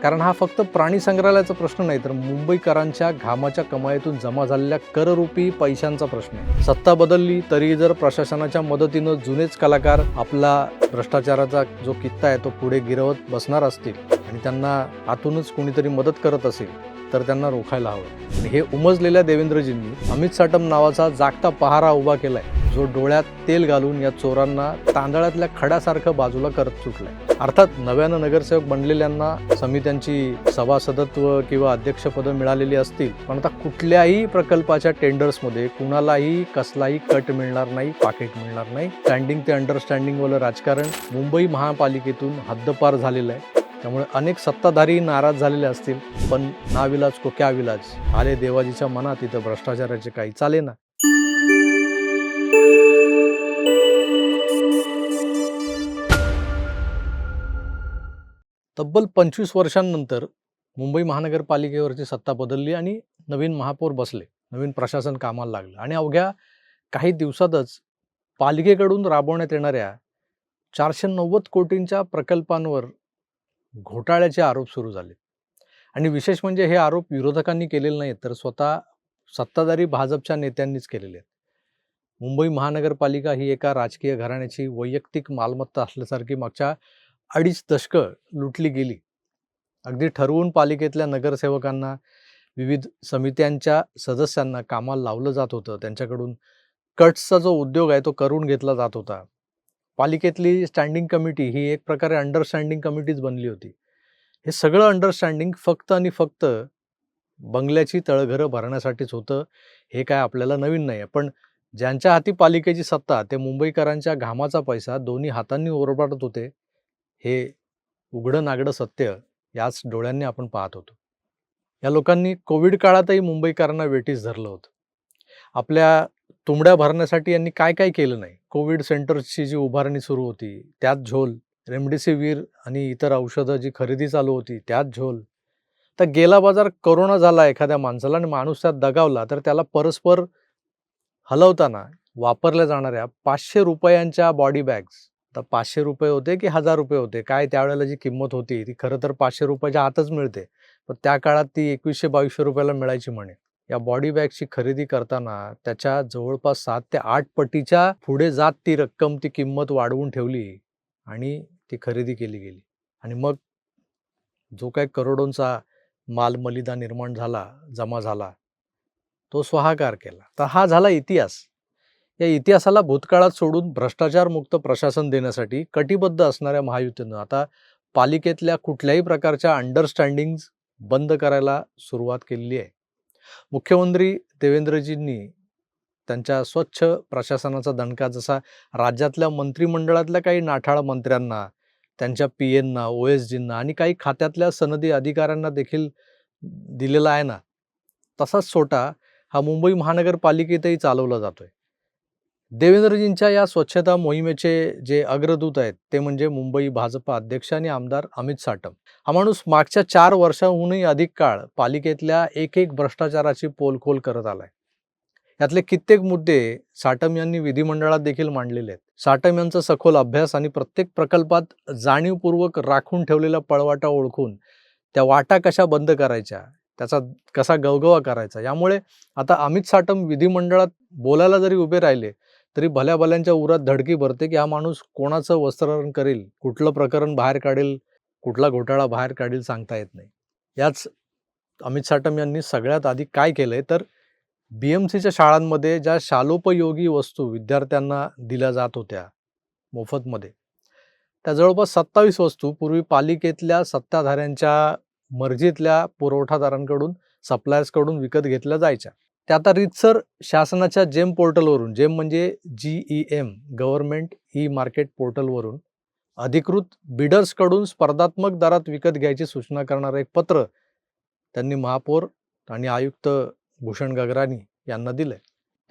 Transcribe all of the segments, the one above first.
कारण हा फक्त प्राणी संग्रहालयाचा प्रश्न नाही, तर मुंबईकरांच्या घामाच्या कमाईतून जमा झालेल्या कररूपी पैशांचा प्रश्न आहे. सत्ता बदलली तरी जर प्रशासनाच्या मदतीनं जुनेच कलाकार आपला भ्रष्टाचाराचा जो कित्ता आहे तो पुढे गिरवत बसणार असतील आणि त्यांना आतूनच कोणीतरी मदत करत असेल तर त्यांना रोखायला हवं. आणि हे उमजलेल्या देवेंद्रजींनी अमित साटम नावाचा जागता पहारा उभा केलाय, जो डोळ्यात तेल घालून या चोरांना तांदळातल्या खड्यासारखं बाजूला करत सुटलाय. अर्थात नव्यानं नगरसेवक बनलेल्यांना समित्यांची सभासदत्व किंवा अध्यक्षपदं मिळालेली असतील, पण आता कुठल्याही प्रकल्पाच्या टेंडर्समध्ये कुणालाही कसलाही कट मिळणार नाही, पाकिट मिळणार नाही. स्टँडिंग ते अंडरस्टँडिंग वालं राजकारण मुंबई महापालिकेतून हद्दपार झालेलं आहे. त्यामुळे अनेक सत्ताधारी नाराज झालेले असतील, पण नाविलाज को क्या विलाज, आले देवाजीच्या मनात इथं भ्रष्टाचाराचे काही चालेना. तब्बल 25 वर्षांनंतर मुंबई महानगरपालिकेवरची सत्ता बदलली आणि नवीन महापौर बसले, नवीन प्रशासन कामाला लागलं आणि अवघ्या काही दिवसातच पालिकेकडून राबवण्यात येणाऱ्या 490 कोटींच्या प्रकल्पांवर घोटाळ्याचे आरोप सुरू झाले. आणि विशेष म्हणजे हे आरोप विरोधकांनी केलेले नाहीत, तर स्वतः सत्ताधारी भाजपच्या नेत्यांनीच केलेले आहेत. मुंबई महानगरपालिका ही एका राजकीय घराण्याची वैयक्तिक मालमत्ता असल्यासारखी मागच्या 2.5 दशकं लुटली गेली. अगदी ठरवून पालिकेतल्या नगरसेवकांना, विविध समित्यांच्या सदस्यांना कामाला लावलं जात होतं. त्यांच्याकडून कट्सचा जो उद्योग आहे तो करून घेतला जात होता. पालिकेतली स्टँडिंग कमिटी ही एक प्रकारे अंडरस्टँडिंग कमिटीच बनली होती. हे सगळं अंडरस्टँडिंग फक्त आणि फक्त बंगल्याची तळघरं भरण्यासाठीच होतं. हे काय आपल्याला नवीन नाही आहे. पण ज्यांच्या हाती पालिकेची सत्ता, ते मुंबईकरांच्या घामाचा पैसा दोन्ही हातांनी ओरबाडत होते, हे उघडं नागडं सत्य याच डोळ्यांनी आपण पाहत होतो. या लोकांनी कोविड काळातही मुंबईकरांना वेठीस धरलं होतं. आपल्या तुंबड्या भरण्यासाठी यांनी काय काय केलं नाही. कोविड सेंटर्सची जी उभारणी सुरू होती त्यात झोल, रेमडेसिवीर आणि इतर औषधं जी खरेदी चालू होती त्यात झोल. तर गेला बाजार कोरोना झाला एखाद्या माणसाला आणि माणूस त्यात दगावला, तर त्याला परस्पर हलवताना वापरल्या जाणाऱ्या 500 रुपयांच्या बॉडी बॅग्स, तर 500 रुपये होते की 1000 रुपये होते, काय त्यावेळेला जी किंमत होती ती खरं तर 500 रुपयाच्या आतच मिळते, पण त्या काळात ती 2100-2200 रुपयाला मिळायची म्हणे. या बॉडी बॅगची खरेदी करताना त्याच्या जवळपास 7 ते 8 पटीच्या पुढे जात ती रक्कम, ती किंमत वाढवून ठेवली आणि ती खरेदी केली गेली. आणि मग जो काही करोडोंचा माल मलिदा निर्माण झाला, जमा झाला, तो स्वाहाकार केला. तर हा झाला इतिहास. या इतिहासाला भूतकाळात सोडून भ्रष्टाचारमुक्त प्रशासन देण्यासाठी कटिबद्ध असणाऱ्या महायुतीनं आता पालिकेतल्या कुठल्याही प्रकारच्या अंडरस्टँडिंग बंद करायला सुरुवात केलेली आहे. मुख्यमंत्री देवेंद्रजींनी त्यांच्या स्वच्छ प्रशासनाचा दणका जसा राज्यातल्या मंत्रिमंडळातल्या काही नाठाळ मंत्र्यांना, त्यांच्या पीएंना, ओएसडींना आणि काही खात्यातल्या सनदी अधिकाऱ्यांना देखील दिलेला आहे ना, तसाच सोटा हा मुंबई महानगरपालिकेतही चालवला जातोय. देवेंद्रजींच्या या स्वच्छता मोहिमेचे जे अग्रदूत आहेत ते म्हणजे मुंबई भाजप अध्यक्ष आणि आमदार अमित साटम. हा माणूस मागच्या 4 वर्षांहूनही अधिक काळ पालिकेतल्या एक भ्रष्टाचाराची पोलखोल करत आलाय. यातले कित्येक मुद्दे साटम यांनी विधिमंडळात देखील मांडलेले आहेत. साटम यांचा सखोल अभ्यास आणि प्रत्येक प्रकल्पात जाणीवपूर्वक राखून ठेवलेल्या पळवाटा ओळखून त्या वाटा कशा बंद करायच्या, त्याचा कसा गवगवा करायचा, यामुळे आता अमित साटम विधिमंडळात बोलायला जरी उभे राहिले तरी भल्या भल्यांच्या उरात धडकी भरते की हा माणूस कोणाचं वस्त्रहरण करेल, कुठलं प्रकरण बाहेर काढेल, कुठला घोटाळा बाहेर काढेल सांगता येत नाही. याच अमित साटम यांनी सगळ्यात आधी काय केलंय, तर BMCच्या शाळांमध्ये ज्या शालोपयोगी वस्तू विद्यार्थ्यांना दिल्या जात होत्या मोफतमध्ये, त्या जवळपास 27 वस्तू पूर्वी पालिकेतल्या सत्ताधाऱ्यांच्या मर्जीतल्या पुरवठादारांकडून, सप्लायर्सकडून विकत घेतल्या जायच्या. त्या आता रीतसर शासनाच्या जेम पोर्टलवरून, जेम म्हणजे GEM, गव्हर्नमेंट ई मार्केट पोर्टलवरून अधिकृत बिडर्सकडून स्पर्धात्मक दरात विकत घ्यायची सूचना करणारं एक पत्र त्यांनी महापौर आणि आयुक्त भूषण गगरानी यांना दिलंय.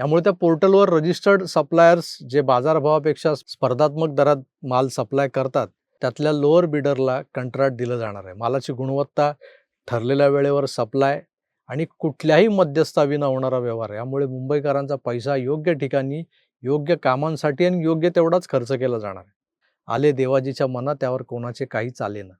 त्यामुळे त्या पोर्टलवर रजिस्टर्ड सप्लायर्स जे बाजारभावापेक्षा स्पर्धात्मक दरात माल सप्लाय करतात, त्यातल्या लोअर बिडरला कंत्राट दिलं जाणार आहे. मालाची गुणवत्ता, ठरलेल्या वेळेवर सप्लाय आणि कुठल्याही मध्यस्थाविना होणारा व्यवहार, यामुळे मुंबईकरांचा पैसा योग्य ठिकाणी, योग्य कामांसाठी आणि योग्य तेवढाच खर्च केला जाणार आहे. आले देवाजीच्या मनात, त्यावर कोणाचे काही चालेना.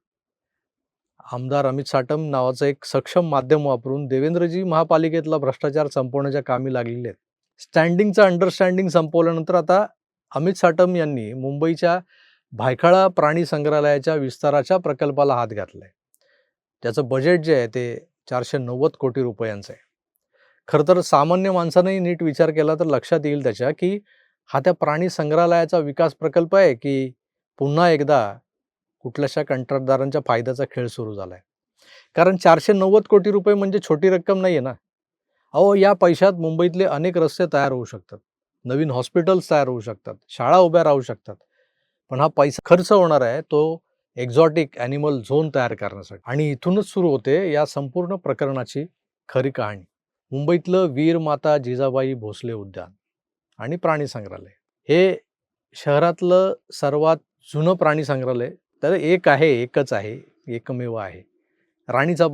आमदार अमित साटम नावाचं एक सक्षम माध्यम वापरून देवेंद्रजी महापालिकेतला भ्रष्टाचार संपवण्याच्या कामी लागलेले आहेत. स्टँडिंगचं अंडरस्टँडिंग संपवल्यानंतर आता अमित साटम यांनी मुंबईच्या भायखळा प्राणी संग्रहालयाच्या विस्ताराच्या प्रकल्पाला हात घातलाय. त्याचं बजेट जे आहे ते 490 कोटी रुपयांचं आहे. खरं तर सामान्य माणसानेही नीट विचार केला तर लक्षात येईल त्याच्या की हा त्या प्राणी संग्रहालयाचा विकास प्रकल्प आहे की पुन्हा एकदा कुठल्याशा कंत्राटदारांच्या फायद्याचा खेळ सुरू झालाय. कारण 490 कोटी रुपये म्हणजे छोटी रक्कम नाहीये ना. अहो, या पैशात मुंबईतले अनेक रस्ते तयार होऊ शकतात, नवीन हॉस्पिटल्स तयार होऊ शकतात, शाळा उभ्या राहू शकतात. पण हा पैसा खर्च होणार आहे तो एक्झॉटिक ॲनिमल झोन तयार करण्यासाठी. आणि इथूनच सुरू होते या संपूर्ण प्रकरणाची खरी कहाणी. मुंबईतलं वीर माता जिजाबाई भोसले उद्यान आणि प्राणी संग्रहालय हे शहरातलं सर्वात जुनं प्राणी संग्रहालय तर एकच आहे, एकमेव आहे. राणीचा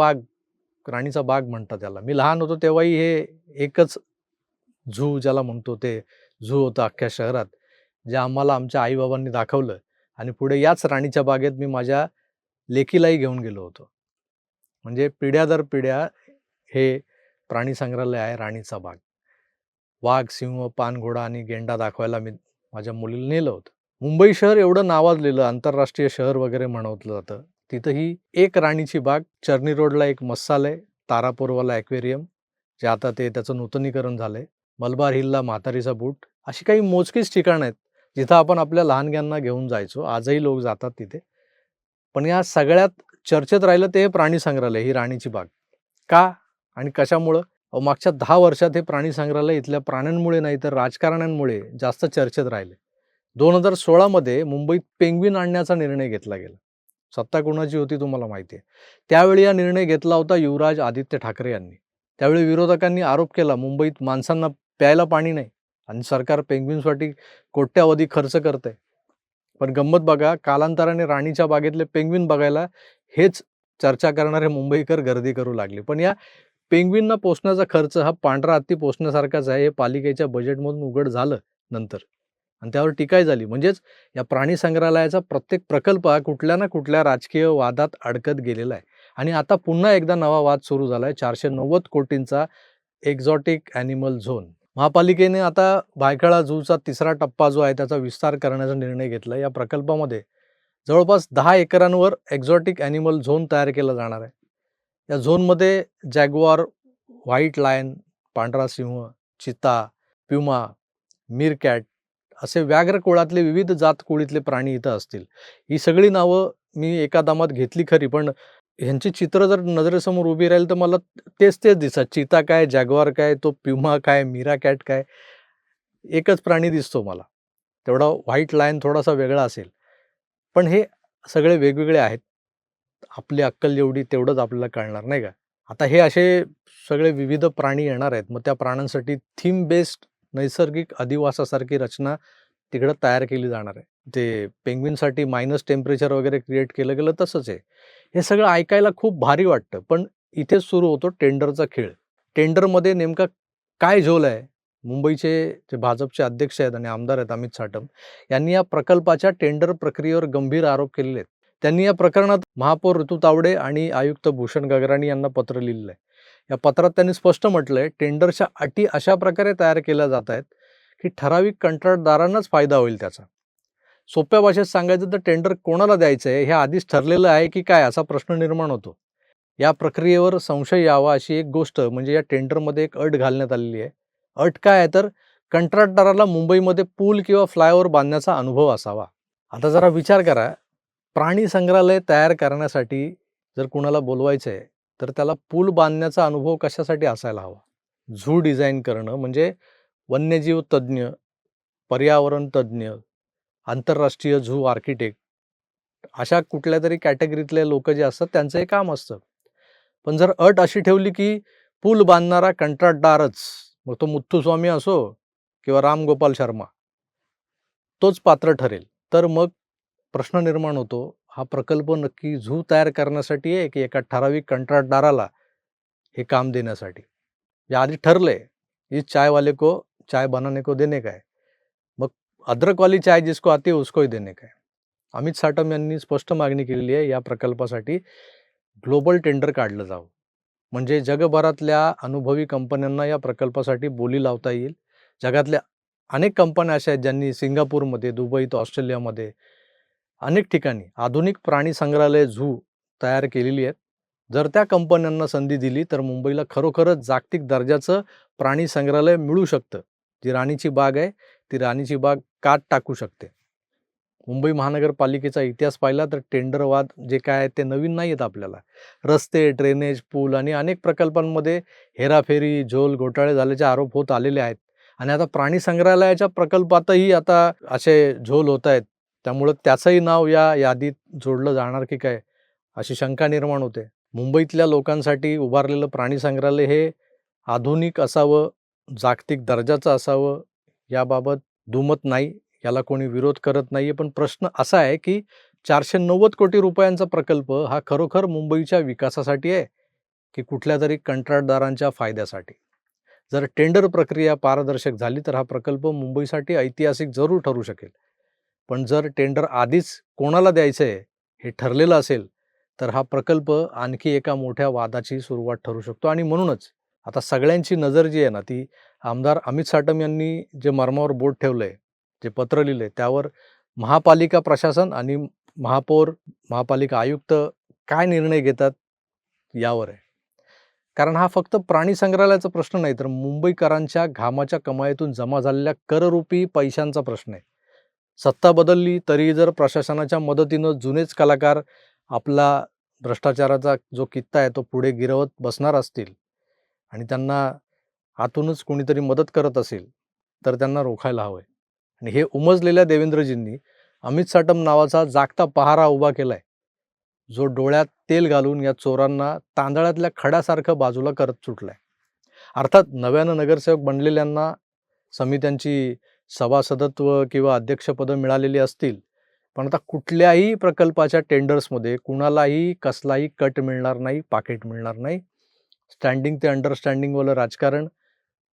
बाग म्हणतात त्याला. मी लहान होतो तेव्हाही हे एकच झू ज्याला म्हणतो ते झू होतं अख्ख्या शहरात, जे आम्हाला आमच्या आईबाबांनी दाखवलं आणि पुढे याच राणीच्या बागेत मी माझ्या लेकीलाही घेऊन गेलो होतो. म्हणजे पिढ्या दर पिढ्या हे प्राणी संग्रहालय आहे राणीचा बाग. वाघ, सिंह, पानघोडा आणि गेंडा दाखवायला मी माझ्या मुलीला नेलं होतं. मुंबई शहर एवढं नावाजलेलं आंतरराष्ट्रीय शहर वगैरे म्हणवलं जातं, तिथंही एक राणीची बाग, चर्नी रोडला एक मस्सालय, तारापूरवाला ॲक्वेरियम जे आता त्याचं नूतनीकरण झालंय, मलबार हिलला म्हातारीचा बूट, अशी काही मोजकीच ठिकाणं आहेत जिथं आपण आपल्या लहानग्यांना घेऊन जायचो. आजही लोक जातात तिथे. पण या सगळ्यात चर्चेत राहिलं ते प्राणी संग्रहालय, ही राणीची बाग. का आणि कशामुळं? मागच्या 10 वर्षात हे प्राणी संग्रहालय इथल्या प्राण्यांमुळे नाही तर राजकारण्यांमुळे जास्त चर्चेत राहिले. 2016 मध्ये मुंबईत पेंग्विन आणण्याचा निर्णय घेतला गेला. सत्ता कोणाची होती तुम्हाला माहिती आहे. त्यावेळी हा निर्णय घेतला होता युवराज आदित्य ठाकरे यांनी. त्यावेळी विरोधकांनी आरोप केला मुंबईत माणसांना प्यायला पाणी नाही आणि सरकार पेंग्विनसाठी कोट्यावधी खर्च करतंय. पण गंमत बघा, कालांतराने राणीच्या बागेतले पेंग्विन बघायला हेच चर्चा करणारे मुंबईकर गर्दी करू लागले. पण या पेंग्विनना पोसण्याचा खर्च हा पांढरा हत्ती पोसण्यासारखाच आहे, हे पालिकेच्या बजेटमधून उघड झालं नंतर आणि त्यावर टीकाही झाली. म्हणजेच या प्राणी संग्रहालयाचा प्रत्येक प्रकल्प हा कुठल्या ना कुठल्या राजकीय वादात अडकत गेलेला आहे. आणि आता पुन्हा एकदा नवा वाद सुरू झाला आहे. 490 कोटींचा एक्झॉटिक ॲनिमल झोन. महापालिकेने आता भायखळा झूचा 3रा टप्पा जो आहे त्याचा विस्तार करण्याचा निर्णय घेतला. या प्रकल्पामध्ये जवळपास 10 एकरांवर एक्झॉटिक ॲनिमल झोन तयार केला जाणार आहे. या झोनमध्ये जॅग्वार, व्हाईट लायन, पांढरा सिंह, चिता, प्युमा, मीरकॅट असे व्याघ्र कुळातले विविध जात कुळीतले प्राणी इथं असतील. ही सगळी नावं मी एका दमात घेतली खरी, पण ह्यांची चित्र जर नजरेसमोर उभी राहील तर मला तेच दिसतात. चिता काय, जॅग्वार काय, तो प्युमा काय, मीराकॅट काय, एकच प्राणी दिसतो मला. तेवढा व्हाईट लायन थोडासा वेगळा असेल. पण हे सगळे वेगवेगळे आहेत. आपली अक्कल जेवढी तेवढंच आपल्याला कळणार नाही का. आता हे असे सगळे विविध प्राणी येणार आहेत. मग त्या प्राण्यांसाठी थीम बेस्ड नैसर्गिक अधिवासासारखी रचना तिकडं तयार केली जाणार आहे. ते पेंग्विनसाठी मायनस टेम्परेचर वगैरे क्रिएट केलं गेलं तसंच आहे. हे सगळं ऐकायला खूप भारी वाटतं. पण इथेच सुरू होतो टेंडरचा खेळ. टेंडरमध्ये नेमका काय झोल आहे? मुंबईचे जे भाजपचे अध्यक्ष आहेत आणि आमदार आहेत अमित साटम यांनी या प्रकल्पाच्या टेंडर प्रक्रियेवर गंभीर आरोप केलेले आहेत. त्यांनी या प्रकरणात महापौर ऋतू तावडे आणि आयुक्त भूषण गगराणी यांना पत्र लिहिलेलं आहे. या पत्रात त्यांनी स्पष्ट म्हटलंय, टेंडरच्या अटी अशा प्रकारे तयार केल्या जात आहेत की ठराविक कंत्राटदारांनाच फायदा होईल त्याचा. सोप्या भाषेत सांगायचं तर टेंडर कोणाला द्यायचं आहे हे आधीच ठरलेलं आहे की काय, असा प्रश्न निर्माण होतो. या प्रक्रियेवर संशय यावा अशी एक गोष्ट म्हणजे या टेंडरमध्ये एक अट घालण्यात आलेली आहे. अट काय आहे तर कंत्राटदाराला मुंबईमध्ये पूल किंवा फ्लायओव्हर बांधण्याचा अनुभव असावा. आता जरा विचार करा, प्राणी संग्रहालय तयार करण्यासाठी जर कुणाला बोलवायचं आहे तर त्याला पूल बांधण्याचा अनुभव कशासाठी असायला हवा? झू डिझाईन करणं म्हणजे वन्यजीव तज्ज्ञ, पर्यावरण तज्ज्ञ, आंतरराष्ट्रीय झू आर्किटेक्ट अशा कुठल्यातरी कॅटेगरीतले लोक जे असतात त्यांचं हे काम असतं. पण जर अट अशी ठेवली की पूल बांधणारा कंत्राटदारच, मग तो मुथ्थुस्वामी असो किंवा रामगोपाल शर्मा, तोच पात्र ठरेल, तर मग प्रश्न निर्माण होतो, हा प्रकल्प नक्की झू तयार करण्यासाठी आहे की एका ठराविक कंत्राटदाराला हे काम देण्यासाठी? या आधी ठरलंय, इस चाय वाले को चाय बनाने को देने का है, मग अदरक वाली चाय जिसको आती है उसको ही देने का है. अमित साटम यांनी स्पष्ट मागणी केलेली आहे या प्रकल्पासाठी ग्लोबल टेंडर काढलं जावं. म्हणजे जगभरातल्या अनुभवी कंपन्यांना या प्रकल्पासाठी बोली लावता येईल. जगातल्या अनेक कंपन्या अशा आहेत ज्यांनी सिंगापूरमध्ये, दुबईत, ऑस्ट्रेलियामध्ये अनेक ठिकाणी आधुनिक प्राणी संग्रहालय, झू तयार केलेली आहेत. जर त्या कंपन्यांना संधी दिली तर मुंबईला खरोखरच जागतिक दर्जाचं प्राणी संग्रहालय मिळू शकतं. जी राणीची बाग आहे, ती राणीची बाग कात टाकू शकते. मुंबई महानगरपालिकेचा इतिहास पाहिला तर टेंडर वाद जे काय आहेत ते नवीन नाही आहेत आपल्याला. रस्ते, ड्रेनेज, पूल आणि अनेक प्रकल्पांमध्ये हेराफेरी, झोल घोटाळे झाल्याचे आरोप होत आलेले आहेत. आणि आता प्राणी संग्रहालयाच्या प्रकल्पातही आता असे झोल होत आहेत. त्यामुळं त्याचंही नाव या यादीत जोडलं जाणार की काय, अशी शंका निर्माण होते. मुंबईतल्या लोकांसाठी उभारलेलं प्राणी संग्रहालय हे आधुनिक असावं, जागतिक दर्जाचं असावं, याबाबत दुमत नाही. याला कोणी विरोध करत नाहीये. पण प्रश्न असा आहे की 490 कोटी रुपयांचा प्रकल्प हा खरोखर मुंबईच्या विकासासाठी आहे की कुठल्यातरी कंत्राटदारांच्या फायद्यासाठी? जर टेंडर प्रक्रिया पारदर्शक झाली तर हा प्रकल्प मुंबईसाठी ऐतिहासिक जरूर ठरू शकेल. पण जर टेंडर आधीच कोणाला द्यायचं आहे हे ठरलेलं असेल तर हा प्रकल्प आणखी एका मोठ्या वादाची सुरुवात ठरू शकतो. आणि म्हणूनच आता सगळ्यांची नजर जी आहे ना, ती आमदार अमित साटम यांनी जे मर्मावर बोट ठेवलंय, जे पत्र लिहिलंय, त्यावर महापालिका प्रशासन आणि महापौर, महापालिका आयुक्त काय निर्णय घेतात यावर आहे. कारण हा फक्त प्राणी संग्रहालयाचा प्रश्न नाही, तर मुंबईकरांच्या घामाच्या कमाईतून जमा झालेल्या कररूपी पैशांचा प्रश्न आहे. सत्ता बदलली तरी जर प्रशासनाच्या मदतीनं जुनेच कलाकार आपला भ्रष्टाचाराचा जो कित्ता आहे तो पुढे गिरवत बसणार असतील आणि त्यांना आतूनच कोणीतरी मदत करत असेल तर त्यांना रोखायला हवंय. आणि हे उमजलेल्या देवेंद्रजींनी अमित साटम नावाचा जागता पहारा उभा केलाय, जो डोळ्यात तेल घालून या चोरांना तांदळातल्या खड्यासारखं बाजूला करत सुटलाय. अर्थात नव्यानं नगरसेवक बनलेल्यांना समित्यांची सभासदत्व किंवा अध्यक्षपदं मिळालेली असतील, पण आता कुठल्याही प्रकल्पाच्या टेंडर्समध्ये कुणालाही कसलाही कट मिळणार नाही, पाकीट मिळणार नाही. स्टँडिंग ते अंडरस्टँडिंगवालं राजकारण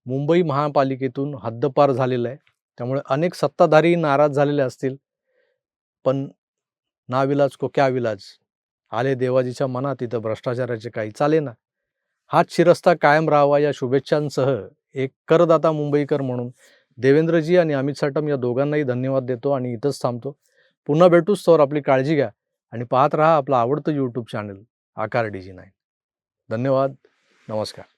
मुंबई महापालिकेतून हद्दपार झालेलं आहे. त्यामुळे अनेक सत्ताधारी नाराज झालेले असतील. पण नाविलाज को क्या विलाज, आले देवाजीच्या मनात इथं भ्रष्टाचाराचे काही चालेना. हाच शिरस्ता कायम राहावा या शुभेच्छांसह एक करदाता मुंबईकर म्हणून देवेंद्रजी आणि अमित साटम या दोघांनाही धन्यवाद देतो आणि इथंच थांबतो. पुन्हा भेटूच, तोवर आपली काळजी घ्या आणि पाहत राहा आपलं आवडतं यूट्यूब चॅनल आकार DG9. धन्यवाद. नमस्कार.